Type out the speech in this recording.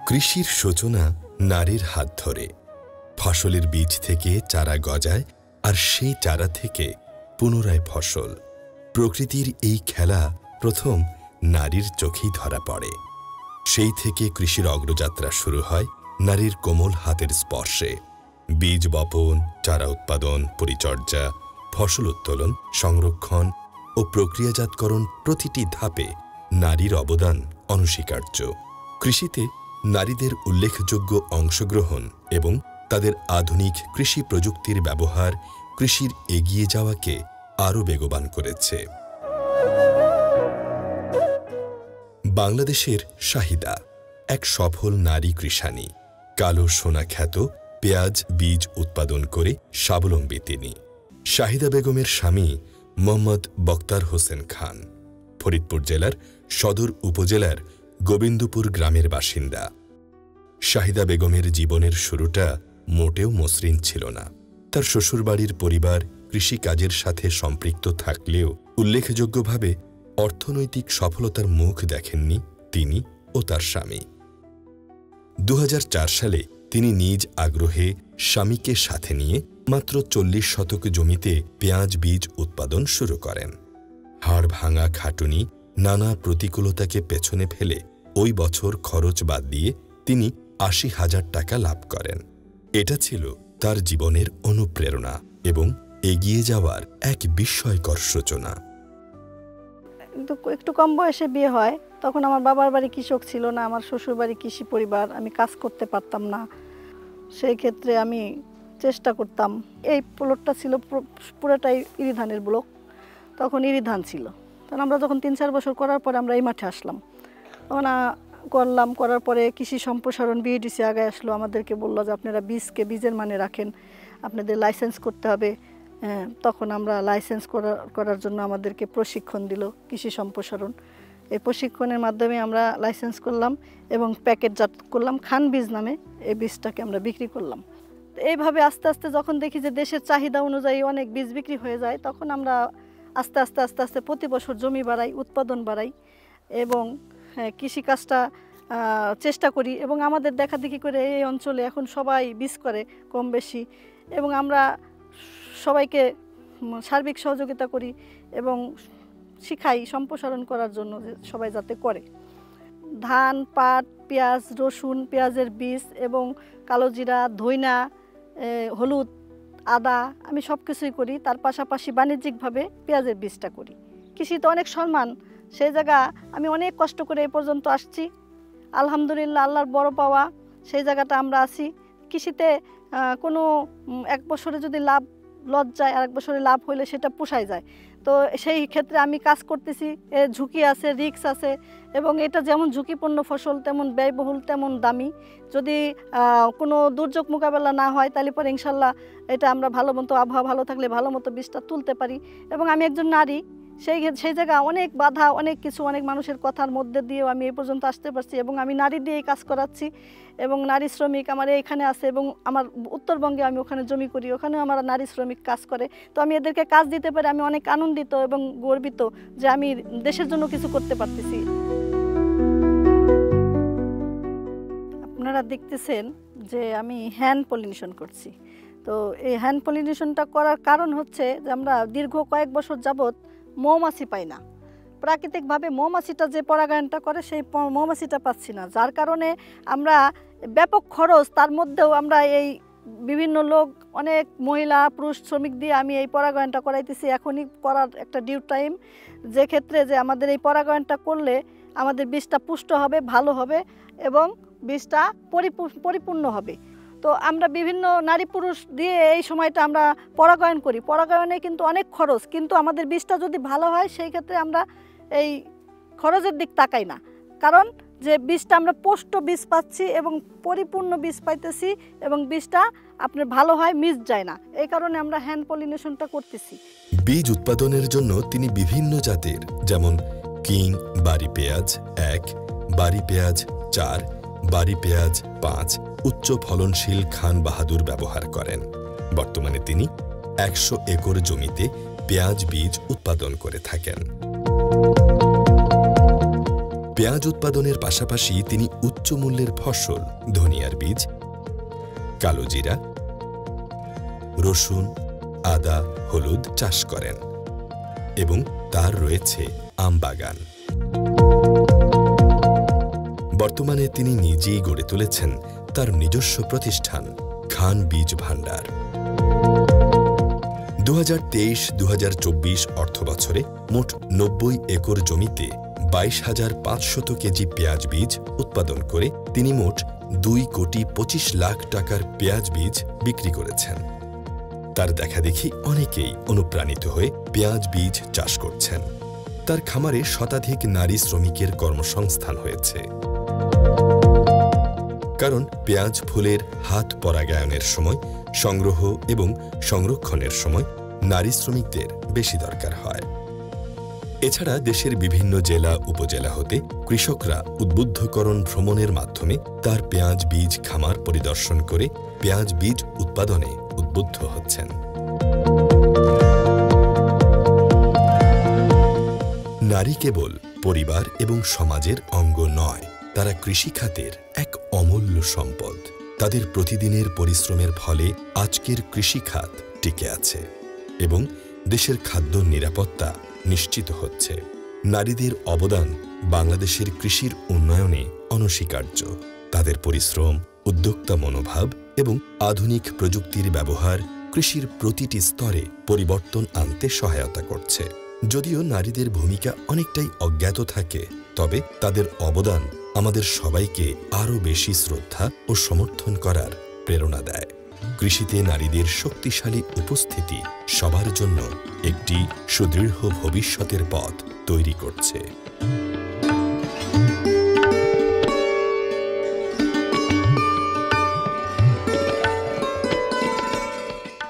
কৃষির সূচনা নারীর হাত ধরে। ফসলের বীজ থেকে চারা গজায়, আর সেই চারা থেকে পুনরায় ফসল। প্রকৃতির এই খেলা প্রথম নারীর চোখেই ধরা পড়ে। সেই থেকে কৃষির অগ্রযাত্রা শুরু হয় নারীর কোমল হাতের স্পর্শে। বীজ বপন, চারা উৎপাদন, পরিচর্যা, ফসল উত্তোলন, সংরক্ষণ ও প্রক্রিয়াজাতকরণ প্রতিটি ধাপে নারীর অবদান অনস্বীকার্য। কৃষিতে নারীদের উল্লেখযোগ্য অংশগ্রহণ এবং তাদের আধুনিক কৃষি প্রযুক্তির ব্যবহার কৃষির এগিয়ে যাওয়াকে আরও বেগবান করেছে। বাংলাদেশের শাহিদা এক সফল নারী কৃষাণী। কালো সোনা খ্যাত পেঁয়াজ বীজ উৎপাদন করে স্বাবলম্বী তিনি। শাহিদা বেগমের স্বামী মোহাম্মদ বক্তার হোসেন খান ফরিদপুর জেলার সদর উপজেলার গোবিন্দপুর গ্রামের বাসিন্দা। শাহিদা বেগমের জীবনের শুরুটা মোটেও মসৃণ ছিল না। তার শ্বশুরবাড়ির পরিবার কৃষিকাজের সাথে সম্পৃক্ত থাকলেও উল্লেখযোগ্যভাবে অর্থনৈতিক সফলতার মুখ দেখেননি তিনি ও তার স্বামী। 2004 সালে তিনি নিজ আগ্রহে স্বামীকে সাথে নিয়ে মাত্র 40 শতক জমিতে পেঁয়াজ বীজ উৎপাদন শুরু করেন। হাড় ভাঙা খাটুনি, নানা প্রতিকূলতাকে পেছনে ফেলে ওই বছর খরচ বাদ দিয়ে তিনি 80,000 টাকা লাভ করেন। এটা ছিল তার জীবনের অনুপ্রেরণা এবং এগিয়ে যাওয়ার এক বিস্ময়কর সূচনা। একটু কম বয়সে বিয়ে হয়, তখন আমার বাবার বাড়ি কৃষক ছিল না, আমার শ্বশুর বাড়ি কৃষি পরিবার, আমি কাজ করতে পারতাম না। সেই ক্ষেত্রে আমি চেষ্টা করতাম। এই প্লটটা ছিল পুরোটাই ইরি ধানের ব্লক, তখন ইরি ধান ছিল। তখন আমরা যখন 3-4 বছর করার পরে আমরা এই মাঠে আসলাম। তখন করার পরে কৃষি সম্প্রসারণ বিএডিসি আগায় আসলো, আমাদেরকে বললো যে আপনারা বীজের মানে রাখেন, আপনাদের লাইসেন্স করতে হবে। তখন আমরা লাইসেন্স করার জন্য আমাদেরকে প্রশিক্ষণ দিল কৃষি সম্প্রসারণ। এই প্রশিক্ষণের মাধ্যমে আমরা লাইসেন্স করলাম এবং প্যাকেটজাত করলাম খান বীজ নামে। এই বীজটাকে আমরা বিক্রি করলাম। এইভাবে আস্তে আস্তে যখন দেখি যে দেশের চাহিদা অনুযায়ী অনেক বীজ বিক্রি হয়ে যায়, তখন আমরা আস্তে আস্তে প্রতি বছর জমি বাড়াই, উৎপাদন বাড়াই এবং কৃষিকাজটা চেষ্টা করি। এবং আমাদের দেখাদেখি করে এই অঞ্চলে এখন সবাই বীজ করে কম বেশি, এবং আমরা সবাইকে সার্বিক সহযোগিতা করি এবং শিখাই সম্প্রসারণ করার জন্য যে সবাই যাতে করে। ধান, পাট, পেঁয়াজ, রসুন, পেঁয়াজের বীজ এবং কালো জিরা, ধইনা, হলুদ, আদা আমি সব কিছুই করি। তার পাশাপাশি বাণিজ্যিকভাবে পেঁয়াজের বীজটা করি। কৃষিতে অনেক সম্মান, সেই জায়গা আমি অনেক কষ্ট করে এ পর্যন্ত আসছি। আলহামদুলিল্লাহ, আল্লাহর বড় পাওয়া, সেই জায়গাটা আমরা আছি। কৃষিতে কোনো এক বছরে যদি লস যায়, আর এক বছরে লাভ হইলে সেটা পোষায় যায়। তো সেই ক্ষেত্রে আমি কাজ করতেছি। এর ঝুঁকি আছে, রিস্ক আছে, এবং এটা যেমন ঝুঁকিপূর্ণ ফসল তেমন ব্যয়বহুল, তেমন দামি। যদি কোনো দুর্যোগ মোকাবেলা না হয় তাহলে পরে ইনশাল্লাহ এটা আমরা ভালো মতো, আবহাওয়া ভালো থাকলে ভালো মতো বীজটা তুলতে পারি। এবং আমি একজন নারী, সেই জায়গায় অনেক বাধা, অনেক কিছু, অনেক মানুষের কথার মধ্যে দিয়েও আমি এই পর্যন্ত আসতে পারছি। এবং আমি নারী দিয়েই কাজ করাচ্ছি এবং নারী শ্রমিক আমার এইখানে আছে, এবং আমার উত্তরবঙ্গে আমি ওখানে জমি করি, ওখানেও আমার নারী শ্রমিক কাজ করে। তো আমি এদেরকে কাজ দিতে পারি, আমি অনেক আনন্দিত এবং গর্বিত যে আমি দেশের জন্য কিছু করতে পারতেছি। আপনারা দেখতেছেন যে আমি হ্যান্ড পলিনেশন করছি। তো এই হ্যান্ড পলিনেশনটা করার কারণ হচ্ছে যে আমরা দীর্ঘ কয়েক বছর যাবৎ মৌমাছি পাই না। প্রাকৃতিকভাবে মৌমাছিটা যে পরাগায়নটা করে সেই মৌমাছিটা পাচ্ছি না, যার কারণে আমরা ব্যাপক খরচ, তার মধ্যেও আমরা এই বিভিন্ন লোক, অনেক মহিলা পুরুষ শ্রমিক দিয়ে আমি এই পরাগায়নটা করাইতেছি। এখনই করার একটা ডিউ টাইম, যে ক্ষেত্রে যে আমাদের এই পরাগায়নটা করলে আমাদের বীজটা পুষ্ট হবে, ভালো হবে এবং বীজটা পরিপূর্ণ হবে। তো আমরা বিভিন্ন নারী পুরুষ দিয়ে এই সময়টা আমরা পরাগায়ন করি। পরাগায়নে কিন্তু অনেক খরচ, কিন্তু আমাদের বীজটা যদি ভালো হয় সেই ক্ষেত্রে আমরা এই খরচের দিক তাকাই না, কারণ যে বীজটা আমরা পুষ্ট বীজ পাচ্ছি এবং পরিপূর্ণ বীজ পাইতেছি এবং বীজটা আপনার ভালো হয়, মিস যায় না। এই কারণে আমরা হ্যান্ড পলিনেশনটা করতেছি। বীজ উৎপাদনের জন্য তিনি বিভিন্ন জাতের, যেমন কিং বাড়ি পেঁয়াজ 1, বাড়ি পেঁয়াজ 4, বাড়ি পেঁয়াজ 5, উচ্চ ফলনশীল খান বাহাদুর ব্যবহার করেন। বর্তমানে তিনি 100 একর জমিতে পেঁয়াজ বীজ উৎপাদন করে থাকেন। পেঁয়াজ উৎপাদনের পাশাপাশি তিনি উচ্চ উচ্চ মূল্যের ফসল ধনিয়ার বীজ, কালোজিরা, রসুন, আদা, হলুদ চাষ করেন এবং তার রয়েছে আম বাগান। বর্তমানে তিনি নিজেই গড়ে তুলেছেন তার নিজস্ব প্রতিষ্ঠান খান বীজ ভান্ডার। 2023-2024 অর্থবছরে মোট 90 একর জমিতে 22,500 কেজি পেঁয়াজ বীজ উৎপাদন করে তিনি মোট 2,25,00,000 টাকার পেঁয়াজ বীজ বিক্রি করেছেন। তার দেখাদেখি অনেকেই অনুপ্রাণিত হয়ে পেঁয়াজ বীজ চাষ করছেন। তার খামারে শতাধিক নারী শ্রমিকের কর্মসংস্থান হয়েছে। কারণ পেঁয়াজ ফুলের হাত পরাগায়নের সময়, সংগ্রহ এবং সংরক্ষণের সময় নারী শ্রমিকদের বেশি দরকার হয়। এছাড়া দেশের বিভিন্ন জেলা উপজেলা হতে কৃষকরা উদ্বুদ্ধকরণ ভ্রমণের মাধ্যমে তার পেঁয়াজ বীজ খামার পরিদর্শন করে পেঁয়াজ বীজ উৎপাদনে উদ্বুদ্ধ হচ্ছেন। নারী কেবল পরিবার এবং সমাজের অঙ্গ নয়, তারা কৃষিখাতের এক অমূল্য সম্পদ। তাদের প্রতিদিনের পরিশ্রমের ফলে আজকের কৃষিখাত টিকে আছে এবং দেশের খাদ্য নিরাপত্তা নিশ্চিত হচ্ছে। নারীদের অবদান বাংলাদেশের কৃষির উন্নয়নে অনস্বীকার্য। তাদের পরিশ্রম, উদ্যোক্তা মনোভাব এবং আধুনিক প্রযুক্তির ব্যবহার কৃষির প্রতিটি স্তরে পরিবর্তন আনতে সহায়তা করছে। যদিও নারীদের ভূমিকা অনেকটাই অজ্ঞাত থাকে, তবে তাদের অবদান আমাদের সবাইকে আরও বেশি শ্রদ্ধা ও সমর্থন করার প্রেরণা দেয়। কৃষিতে নারীদের শক্তিশালী উপস্থিতি সবার জন্য একটি সুদৃঢ় ভবিষ্যতের পথ তৈরি করছে।